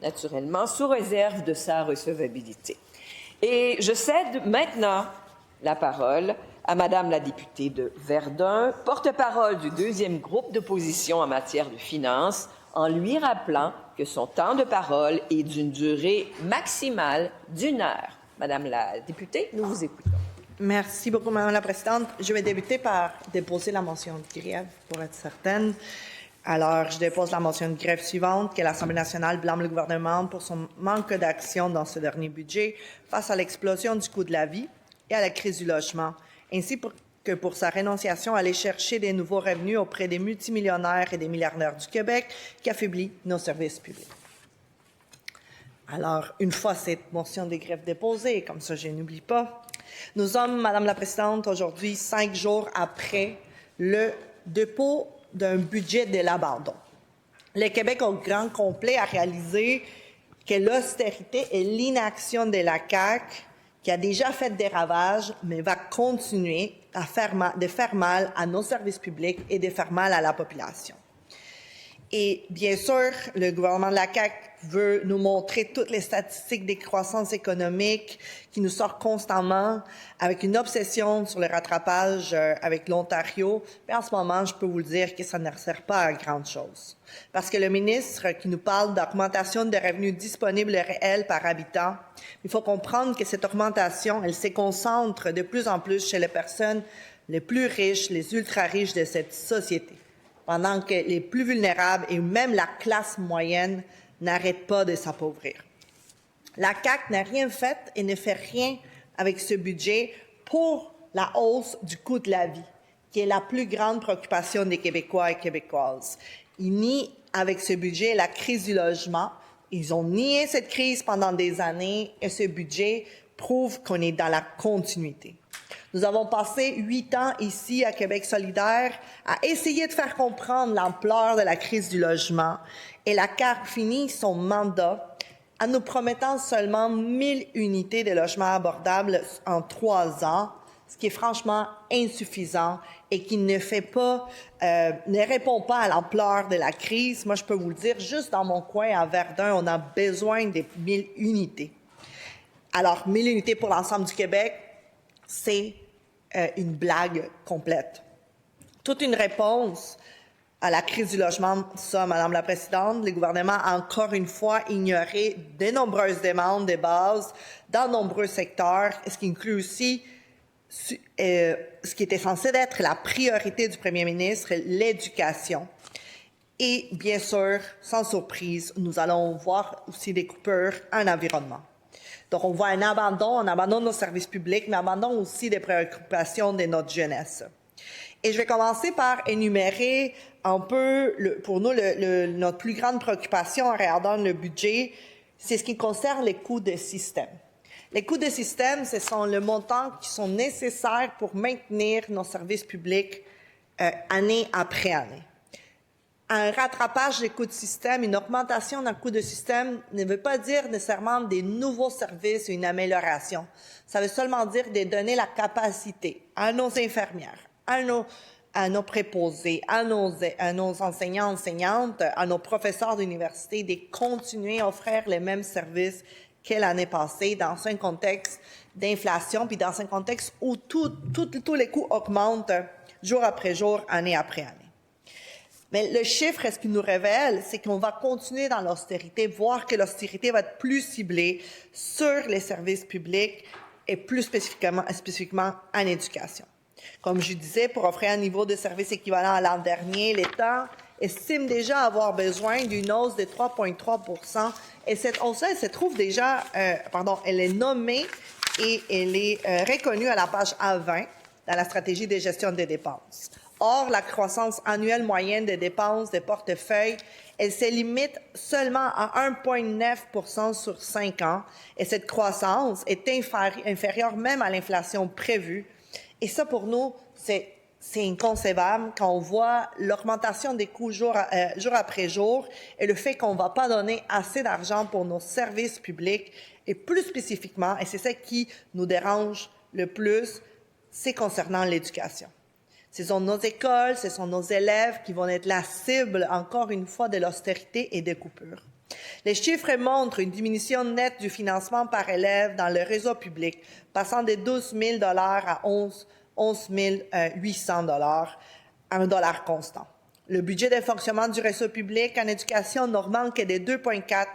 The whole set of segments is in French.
naturellement sous réserve de sa recevabilité. Et je cède maintenant la parole à Madame la députée de Verdun, porte-parole du deuxième groupe d'opposition en matière de finances, en lui rappelant que son temps de parole est d'une durée maximale d'1 heure. Madame la députée, nous vous écoutons. Merci beaucoup, Madame la Présidente. Je vais débuter par déposer la motion de grève, pour être certaine. Alors, je dépose la motion de grève suivante, que l'Assemblée nationale blâme le gouvernement pour son manque d'action dans ce dernier budget face à l'explosion du coût de la vie et à la crise du logement, ainsi que pour sa renonciation à aller chercher des nouveaux revenus auprès des multimillionnaires et des milliardaires du Québec qui affaiblit nos services publics. Alors, une fois cette motion de grève déposée, comme ça je n'oublie pas, nous sommes, Madame la Présidente, aujourd'hui 5 jours après le dépôt d'un budget de l'abandon. Le Québec au grand complet a réalisé que l'austérité et l'inaction de la CAQ, qui a déjà fait des ravages, mais va continuer de faire mal à nos services publics et de faire mal à la population. Et bien sûr, le gouvernement de la CAQ veut nous montrer toutes les statistiques des croissances économiques qui nous sortent constamment, avec une obsession sur le rattrapage avec l'Ontario. Mais en ce moment, je peux vous le dire que ça ne sert pas à grande chose. Parce que le ministre qui nous parle d'augmentation des revenus disponibles réels par habitant, il faut comprendre que cette augmentation, elle se concentre de plus en plus chez les personnes les plus riches, les ultra-riches de cette société, pendant que les plus vulnérables et même la classe moyenne n'arrêtent pas de s'appauvrir. La CAQ n'a rien fait et ne fait rien avec ce budget pour la hausse du coût de la vie, qui est la plus grande préoccupation des Québécois et Québécoises. Ils nient avec ce budget la crise du logement. Ils ont nié cette crise pendant des années et ce budget prouve qu'on est dans la continuité. Nous avons passé 8 ans ici à Québec solidaire à essayer de faire comprendre l'ampleur de la crise du logement et la CAQ finit son mandat en nous promettant seulement 1000 unités de logements abordables en 3 ans, ce qui est franchement insuffisant et qui ne répond pas à l'ampleur de la crise. Moi, je peux vous le dire, juste dans mon coin à Verdun, on a besoin des 1000 unités. Alors, 1000 unités pour l'ensemble du Québec, c'est une blague complète. Toute une réponse à la crise du logement, ça, Madame la Présidente, le gouvernement a encore une fois ignoré de nombreuses demandes de base dans de nombreux secteurs, ce qui inclut aussi ce qui était censé être la priorité du premier ministre, l'éducation. Et bien sûr, sans surprise, nous allons voir aussi des coupures en environnement. Donc, on voit un abandon de nos services publics, mais abandon aussi des préoccupations de notre jeunesse. Et je vais commencer par énumérer un peu, pour nous, notre plus grande préoccupation en regardant le budget, c'est ce qui concerne les coûts de système. Les coûts de système, ce sont le montant qui sont nécessaires pour maintenir nos services publics année après année. Un rattrapage des coûts de système, une augmentation d'un coût de système ne veut pas dire nécessairement des nouveaux services ou une amélioration. Ça veut seulement dire de donner la capacité à nos infirmières, à nos préposés, à nos enseignants, enseignantes, à nos professeurs d'université de continuer à offrir les mêmes services que l'année passée dans un contexte d'inflation, puis dans un contexte où tous les coûts augmentent jour après jour, année après année. Mais le chiffre, ce qu'il nous révèle, c'est qu'on va continuer dans l'austérité, voir que l'austérité va être plus ciblée sur les services publics et plus spécifiquement en éducation. Comme je disais, pour offrir un niveau de service équivalent à l'an dernier, l'État estime déjà avoir besoin d'une hausse de 3,3 % et cette hausse-là, elle se trouve déjà, elle est nommée et elle est reconnue à la page A20 dans la stratégie de gestion des dépenses. Or, la croissance annuelle moyenne des dépenses des portefeuilles, elle se limite seulement à 1,9 % sur 5 ans et cette croissance est inférieure même à l'inflation prévue. Et ça, pour nous, c'est inconcevable quand on voit l'augmentation des coûts jour après jour et le fait qu'on ne va pas donner assez d'argent pour nos services publics et plus spécifiquement, et c'est ça qui nous dérange le plus, c'est concernant l'éducation. Ce sont nos écoles, ce sont nos élèves qui vont être la cible, encore une fois, de l'austérité et des coupures. Les chiffres montrent une diminution nette du financement par élève dans le réseau public, passant de 12 000 à 11 800 $, à $1 constant. Le budget de fonctionnement du réseau public en éducation n'augmente que de 2,4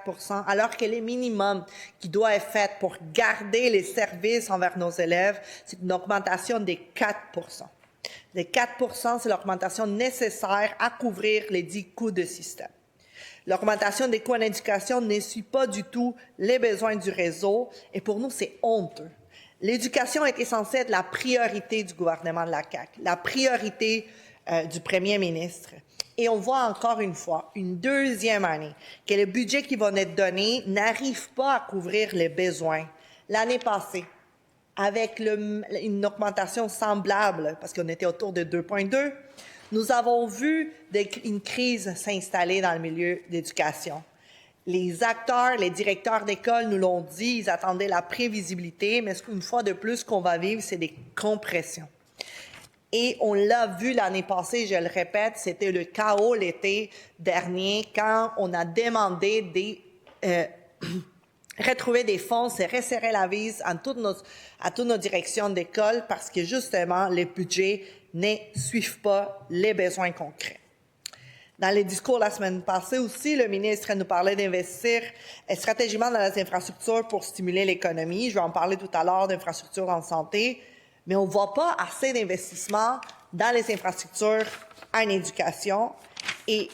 % alors que le minimum qui doit être fait pour garder les services envers nos élèves, c'est une augmentation de 4 %. Les 4 %, c'est l'augmentation nécessaire à couvrir les dits coûts de système. L'augmentation des coûts en éducation ne suit pas du tout les besoins du réseau et pour nous, c'est honteux. L'éducation était censée être la priorité du gouvernement de la CAQ, la priorité du premier ministre. Et on voit encore une fois, une deuxième année, que le budget qui va être donné n'arrive pas à couvrir les besoins. L'année passée, avec une augmentation semblable, parce qu'on était autour de 2,2, nous avons vu une crise s'installer dans le milieu d'éducation. Les acteurs, les directeurs d'école nous l'ont dit, ils attendaient la prévisibilité, mais une fois de plus, ce qu'on va vivre, c'est des compressions. Et on l'a vu l'année passée, je le répète, c'était le chaos l'été dernier quand on a demandé retrouver des fonds, c'est resserrer la vis à toutes nos directions d'école parce que justement, les budgets ne suivent pas les besoins concrets. Dans les discours la semaine passée aussi, le ministre nous parlait d'investir stratégiquement dans les infrastructures pour stimuler l'économie. Je vais en parler tout à l'heure d'infrastructures en santé. Mais on ne voit pas assez d'investissements dans les infrastructures en éducation. Et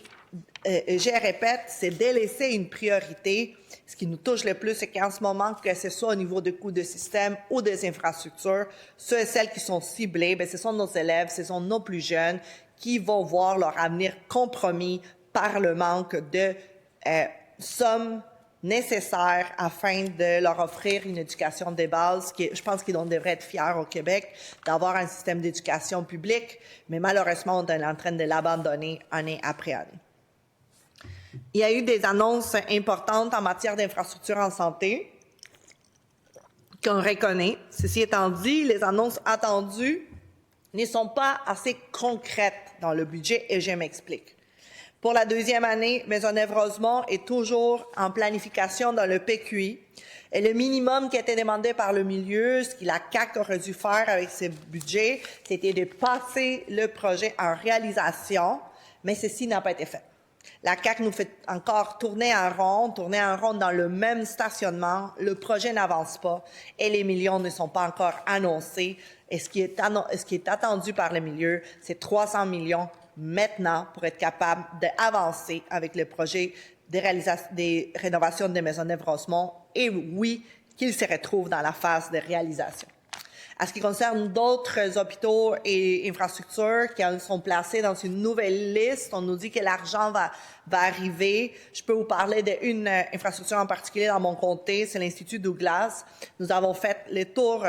je répète, c'est délaisser une priorité. Ce qui nous touche le plus, c'est qu'en ce moment, que ce soit au niveau de coûts de système ou des infrastructures, ceux et celles qui sont ciblés, ce sont nos élèves, ce sont nos plus jeunes qui vont voir leur avenir compromis par le manque de sommes nécessaires afin de leur offrir une éducation de base. Je pense qu'on devrait être fiers au Québec d'avoir un système d'éducation publique, mais malheureusement, on est en train de l'abandonner année après année. Il y a eu des annonces importantes en matière d'infrastructures en santé qu'on reconnaît. Ceci étant dit, les annonces attendues ne sont pas assez concrètes dans le budget et je m'explique. Pour la deuxième année, Maisonneuve-Rosemont est toujours en planification dans le PQI. Et le minimum qui était demandé par le milieu, ce que la CAQ aurait dû faire avec ce budget, c'était de passer le projet en réalisation, mais ceci n'a pas été fait. La CAQ nous fait encore tourner en rond dans le même stationnement. Le projet n'avance pas et les millions ne sont pas encore annoncés. Et ce qui est attendu par le milieu, c'est 300 millions maintenant pour être capable d'avancer avec le projet des rénovations de Maisonneuve-Rosemont et oui, qu'il se retrouve dans la phase de réalisation. En ce qui concerne d'autres hôpitaux et infrastructures qui sont placés dans une nouvelle liste, on nous dit que l'argent va arriver. Je peux vous parler d'une infrastructure en particulier dans mon comté, c'est l'Institut Douglas. Nous avons fait le tour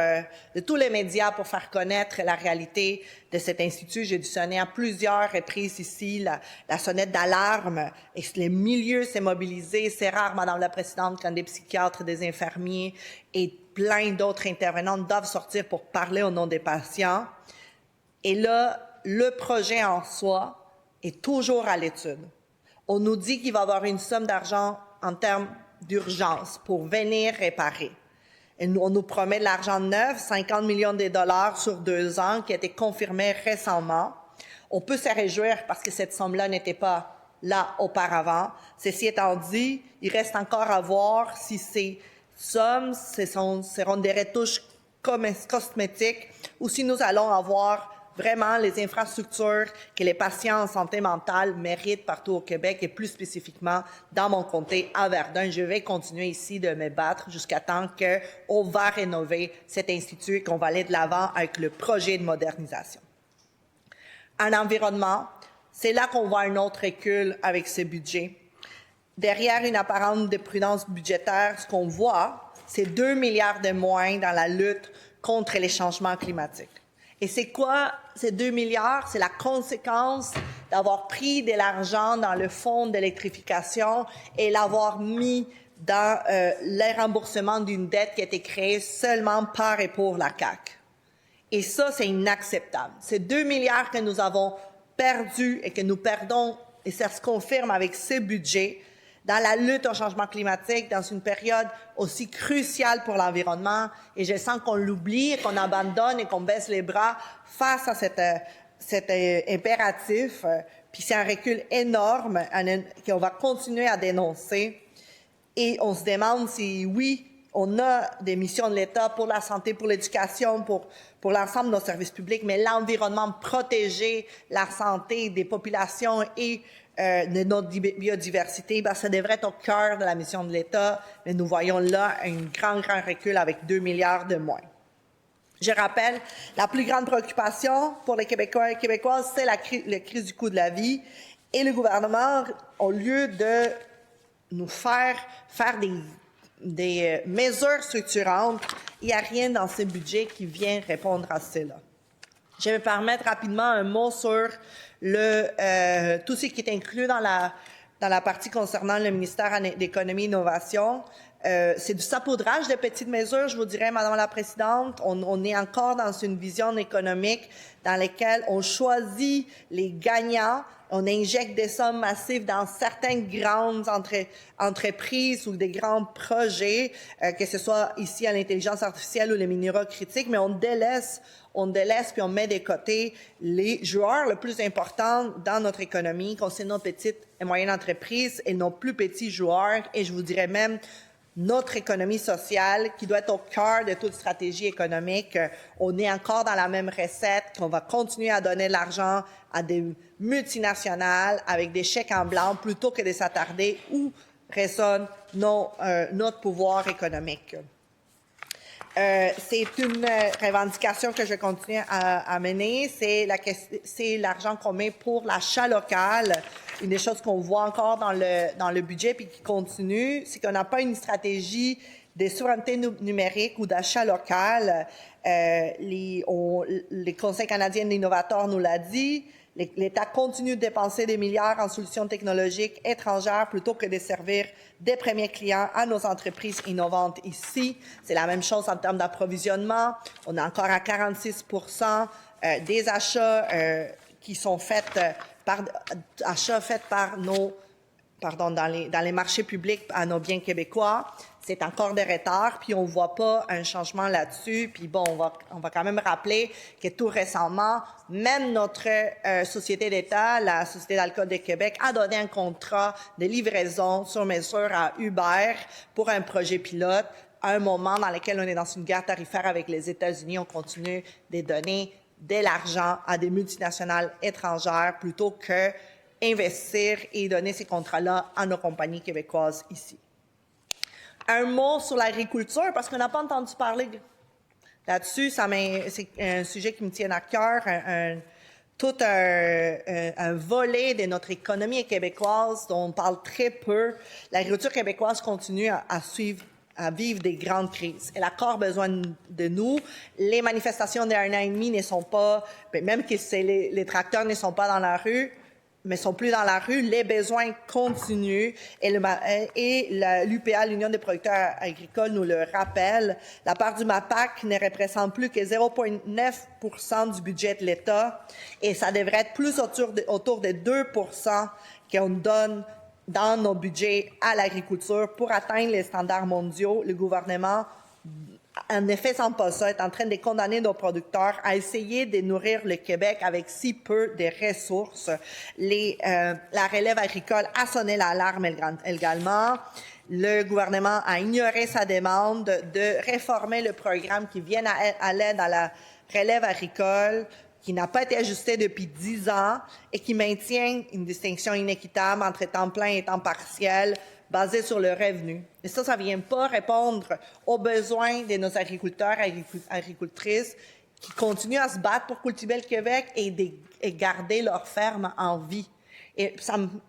de tous les médias pour faire connaître la réalité de cet institut. J'ai dû sonner à plusieurs reprises ici la sonnette d'alarme et le milieu s'est mobilisé. C'est rare, Madame la Présidente, quand des psychiatres, des infirmiers et plein d'autres intervenants doivent sortir pour parler au nom des patients. Et là, le projet en soi est toujours à l'étude. On nous dit qu'il va y avoir une somme d'argent en termes d'urgence pour venir réparer. Et on nous promet de l'argent neuf, 50 millions de dollars sur 2 ans, qui a été confirmé récemment. On peut se réjouir parce que cette somme-là n'était pas là auparavant. Ceci étant dit, il reste encore à voir si ces sommes seront des retouches cosmétiques ou si nous allons avoir vraiment les infrastructures que les patients en santé mentale méritent partout au Québec et plus spécifiquement dans mon comté à Verdun. Je vais continuer ici de me battre jusqu'à temps qu'on va rénover cet institut et qu'on va aller de l'avant avec le projet de modernisation. En environnement, c'est là qu'on voit un autre recul avec ce budget. Derrière une apparente de prudence budgétaire, ce qu'on voit, c'est 2 milliards de moins dans la lutte contre les changements climatiques. Et c'est quoi ces 2 milliards? C'est la conséquence d'avoir pris de l'argent dans le fonds d'électrification et l'avoir mis dans le remboursement d'une dette qui a été créée seulement par et pour la CAQ. Et ça, c'est inacceptable. Ces 2 milliards que nous avons perdus et que nous perdons, et ça se confirme avec ce budget, dans la lutte au changement climatique, dans une période aussi cruciale pour l'environnement. Et je sens qu'on l'oublie, qu'on abandonne et qu'on baisse les bras face à cet impératif. Puis c'est un recul énorme qu'on va continuer à dénoncer. Et on se demande si, oui, on a des missions de l'État pour la santé, pour l'éducation, pour l'ensemble de nos services publics, mais l'environnement, protéger la santé des populations et de notre biodiversité, ça devrait être au cœur de la mission de l'État, mais nous voyons là un grand recul avec 2 milliards de moins. Je rappelle, la plus grande préoccupation pour les Québécois et Québécoises, c'est la crise du coût de la vie. Et le gouvernement, au lieu de nous faire des mesures structurantes, il n'y a rien dans ce budget qui vient répondre à cela. Je vais me permettre rapidement un mot sur tout ce qui est inclus dans la partie concernant le ministère de l'Économie et de l'Innovation. C'est du sapaudrage de petites mesures, je vous dirais, Madame la Présidente. On est encore dans une vision économique dans laquelle on choisit les gagnants, on injecte des sommes massives dans certaines grandes entreprises ou des grands projets, que ce soit ici à l'intelligence artificielle ou les minéraux critiques, mais on délaisse puis on met de côté les joueurs les plus importants dans notre économie, concernant nos petites et moyennes entreprises et nos plus petits joueurs, et je vous dirais même notre économie sociale qui doit être au cœur de toute stratégie économique. On est encore dans la même recette, qu'on va continuer à donner de l'argent à des multinationales avec des chèques en blanc plutôt que de s'attarder où résonne notre pouvoir économique. C'est une revendication que je continue à mener, c'est l'argent qu'on met pour l'achat local. Une des choses qu'on voit encore dans le budget puis qui continue, c'est qu'on n'a pas une stratégie de souveraineté numérique ou d'achat local. Les Conseils canadiens d'innovateurs nous l'a dit. L'État continue de dépenser des milliards en solutions technologiques étrangères plutôt que de servir des premiers clients à nos entreprises innovantes ici. C'est la même chose en termes d'approvisionnement. On est encore à 46% des achats qui sont faits dans les marchés publics à nos biens québécois. C'est encore des retards, puis on voit pas un changement là-dessus. Puis bon, on va quand même rappeler que tout récemment, même notre société d'État, la Société d'alcool de Québec, a donné un contrat de livraison sur mesure à Uber pour un projet pilote à un moment dans lequel on est dans une guerre tarifaire avec les États-Unis. On continue de donner de l'argent à des multinationales étrangères plutôt que investir et donner ces contrats-là à nos compagnies québécoises ici. Un mot sur l'agriculture, parce qu'on n'a pas entendu parler là-dessus. C'est un sujet qui me tient à cœur, tout un volet de notre économie québécoise dont on parle très peu. L'agriculture québécoise continue à vivre des grandes crises. Elle a encore besoin de nous. Les manifestations d'un an et demi ne sont pas, même que les tracteurs ne sont pas dans la rue, mais sont plus dans la rue, les besoins continuent et l'UPA, l'Union des producteurs agricoles, nous le rappelle. La part du MAPAC ne représente plus que 0,9% du budget de l'État et ça devrait être plus autour de 2% qu'on donne dans nos budgets à l'agriculture pour atteindre les standards mondiaux. Le gouvernement, en effet, sans pas ça, est en train de condamner nos producteurs à essayer de nourrir le Québec avec si peu de ressources. La relève agricole a sonné l'alarme également. Le gouvernement a ignoré sa demande de réformer le programme qui vient à l'aide à la relève agricole, qui n'a pas été ajusté depuis 10 ans et qui maintient une distinction inéquitable entre temps plein et temps partiel basé sur le revenu. Et ça vient pas répondre aux besoins de nos agriculteurs et agricultrices qui continuent à se battre pour cultiver le Québec et garder leur ferme en vie. Et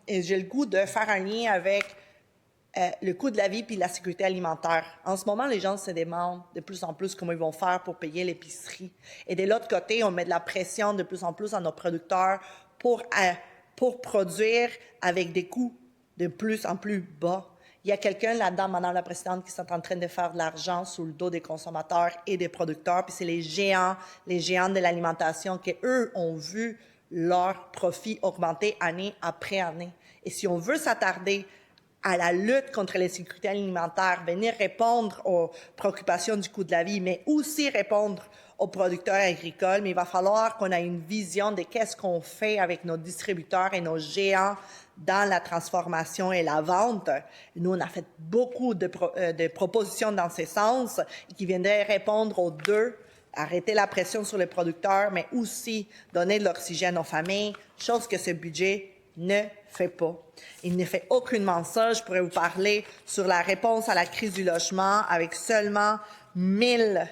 j'ai le goût de faire un lien avec le coût de la vie puis la sécurité alimentaire. En ce moment, les gens se demandent de plus en plus comment ils vont faire pour payer l'épicerie. Et de l'autre côté, on met de la pression de plus en plus à nos producteurs pour produire avec des coûts de plus en plus bas. Il y a quelqu'un là-dedans, Madame la Présidente, qui sont en train de faire de l'argent sous le dos des consommateurs et des producteurs. Puis c'est les géants de l'alimentation qui, eux, ont vu leur profit augmenter année après année. Et si on veut s'attarder à la lutte contre l'insécurité alimentaire, venir répondre aux préoccupations du coût de la vie, mais aussi répondre aux producteurs agricoles. Mais il va falloir qu'on ait une vision de qu'est-ce qu'on fait avec nos distributeurs et nos géants dans la transformation et la vente. Nous, on a fait beaucoup de propositions dans ce sens qui viendraient répondre aux deux, arrêter la pression sur les producteurs, mais aussi donner de l'oxygène aux familles, chose que ce budget ne fait pas. Il ne fait aucunement ça. Je pourrais vous parler sur la réponse à la crise du logement avec seulement 1000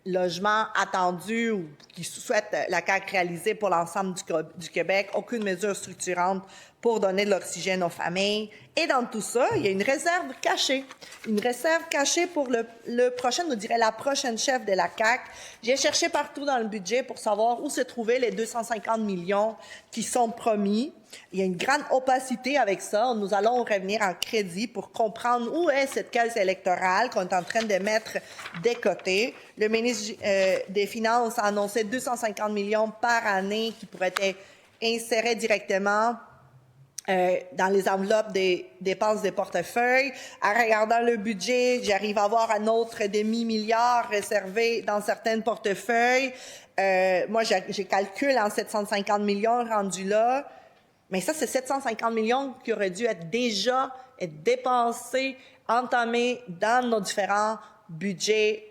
logements attendus ou qui souhaitent la CAQ réaliser pour l'ensemble du Québec. Aucune mesure structurante pour donner de l'oxygène aux familles. Et dans tout ça, il y a une réserve cachée. Une réserve cachée pour le prochain, nous dirait la prochaine chef de la CAQ. J'ai cherché partout dans le budget pour savoir où se trouvaient les 250 millions qui sont promis. Il y a une grande opacité avec ça. Nous allons revenir en crédit pour comprendre où est cette caisse électorale qu'on est en train de mettre de côté. Le ministre des Finances a annoncé 250 millions par année qui pourraient être insérés directement dans les enveloppes des dépenses des portefeuilles. En regardant le budget, j'arrive à voir un autre demi-milliard réservé dans certains portefeuilles. Moi, j'ai calculé en 750 millions rendus là. Mais ça, c'est 750 millions qui auraient dû être déjà dépensés, entamés dans nos différents budgets,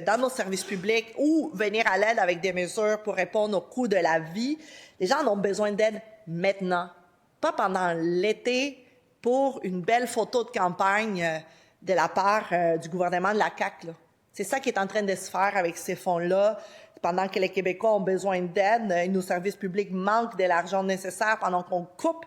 dans nos services publics ou venir à l'aide avec des mesures pour répondre au coût de la vie. Les gens ont besoin d'aide maintenant, pas pendant l'été pour une belle photo de campagne de la part du gouvernement de la CAQ. C'est ça qui est en train de se faire avec ces fonds-là. Pendant que les Québécois ont besoin d'aide et nos services publics manquent de l'argent nécessaire pendant qu'on coupe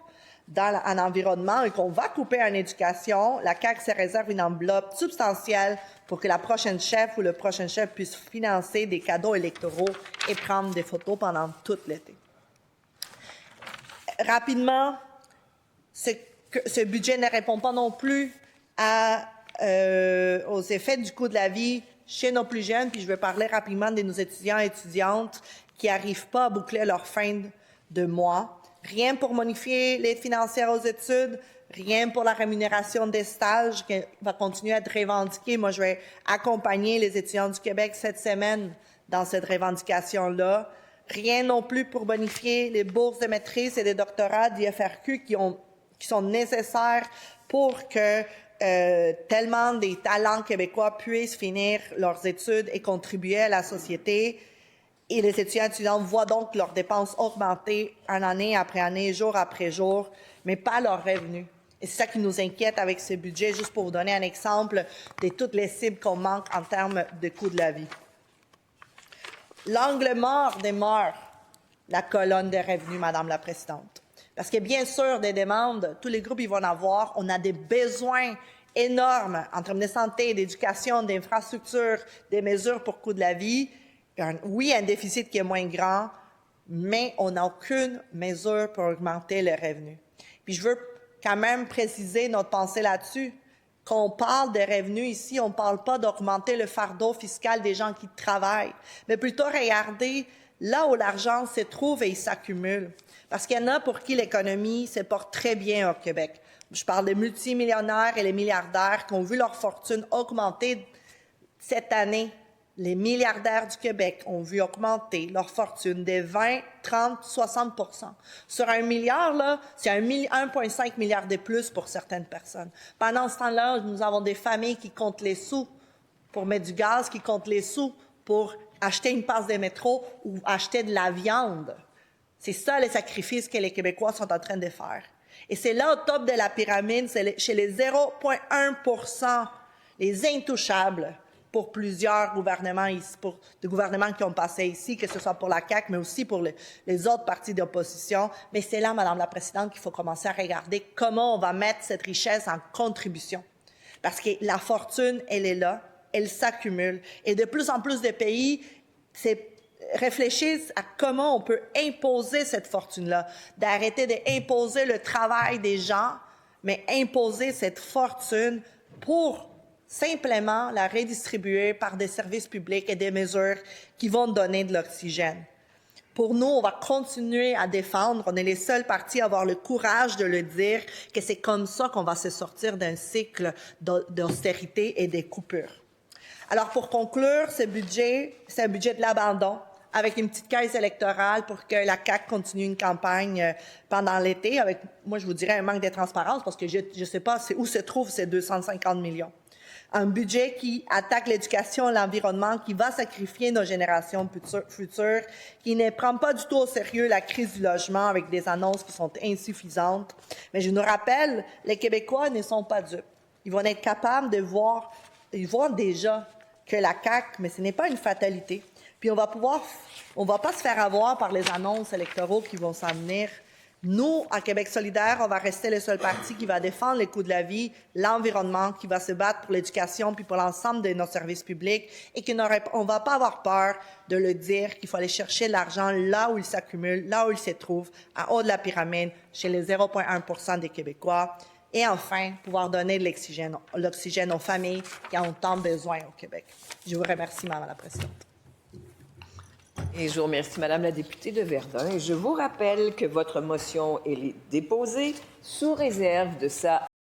dans un environnement et qu'on va couper en éducation, la CAQ se réserve une enveloppe substantielle pour que la prochaine chef ou le prochain chef puisse financer des cadeaux électoraux et prendre des photos pendant tout l'été. Rapidement, ce budget ne répond pas non plus aux effets du coût de la vie chez nos plus jeunes, puis je vais parler rapidement de nos étudiants et étudiantes qui n'arrivent pas à boucler leur fin de mois. Rien pour modifier l'aide financière aux études, rien pour la rémunération des stages qui va continuer à être revendiquée. Moi, je vais accompagner les étudiants du Québec cette semaine dans cette revendication-là. Rien non plus pour bonifier les bourses de maîtrise et des doctorats d'IFRQ qui sont nécessaires pour que tellement des talents québécois puissent finir leurs études et contribuer à la société. Et les étudiants voient donc leurs dépenses augmenter année après année, jour après jour, mais pas leurs revenus. Et c'est ça qui nous inquiète avec ce budget, juste pour vous donner un exemple de toutes les cibles qu'on manque en termes de coût de la vie. L'angle mort demeure la colonne des revenus, Madame la Présidente. Parce que bien sûr, des demandes, tous les groupes ils vont en avoir. On a des besoins énormes en termes de santé, d'éducation, d'infrastructures, des mesures pour coût de la vie. Oui, un déficit qui est moins grand, mais on n'a aucune mesure pour augmenter les revenus. Puis je veux quand même préciser notre pensée là-dessus. Quand on parle des revenus ici, on ne parle pas d'augmenter le fardeau fiscal des gens qui travaillent, mais plutôt regarder là où l'argent se trouve et il s'accumule. Parce qu'il y en a pour qui l'économie se porte très bien au Québec. Je parle des multimillionnaires et les milliardaires qui ont vu leur fortune augmenter cette année. Les milliardaires du Québec ont vu augmenter leur fortune de 20, 30, 60 %. Sur 1 milliard, là, c'est 1,5 milliard de plus pour certaines personnes. Pendant ce temps-là, nous avons des familles qui comptent les sous pour mettre du gaz, qui comptent les sous pour acheter une passe de métro ou acheter de la viande. C'est ça les sacrifices que les Québécois sont en train de faire. Et c'est là, au top de la pyramide, c'est chez les 0,1 %, les intouchables, pour plusieurs gouvernements, de gouvernements qui ont passé ici, que ce soit pour la CAQ, mais aussi pour les autres partis d'opposition. Mais c'est là, Madame la Présidente, qu'il faut commencer à regarder comment on va mettre cette richesse en contribution. Parce que la fortune, elle est là, elle s'accumule. Et de plus en plus de pays réfléchissent à comment on peut imposer cette fortune-là, d'arrêter d'imposer le travail des gens, mais imposer cette fortune pour simplement la redistribuer par des services publics et des mesures qui vont donner de l'oxygène. Pour nous, on va continuer à défendre. On est les seuls partis à avoir le courage de le dire, que c'est comme ça qu'on va se sortir d'un cycle d'austérité et des coupures. Alors, pour conclure, ce budget, c'est un budget de l'abandon, avec une petite caisse électorale pour que la CAQ continue une campagne pendant l'été, avec, moi, je vous dirais, un manque de transparence, parce que je ne sais pas où se trouvent ces 250 millions. Un budget qui attaque l'éducation et l'environnement, qui va sacrifier nos générations futures, qui ne prend pas du tout au sérieux la crise du logement avec des annonces qui sont insuffisantes. Mais je nous rappelle, les Québécois ne sont pas dupes. Ils vont être capables de voir, ils voient déjà que la CAQ, mais ce n'est pas une fatalité. Puis on va pas se faire avoir par les annonces électoraux qui vont s'en venir. Nous, à Québec solidaire, on va rester le seul parti qui va défendre les coûts de la vie, l'environnement, qui va se battre pour l'éducation puis pour l'ensemble de nos services publics et qu'on va pas avoir peur de le dire qu'il faut aller chercher l'argent là où il s'accumule, là où il se trouve, en haut de la pyramide, chez les 0,1 % des Québécois. Et enfin, pouvoir donner de l'oxygène aux familles qui en ont tant besoin au Québec. Je vous remercie, Madame la Présidente. Et je vous remercie, Madame la députée de Verdun. Et je vous rappelle que votre motion est déposée sous réserve de sa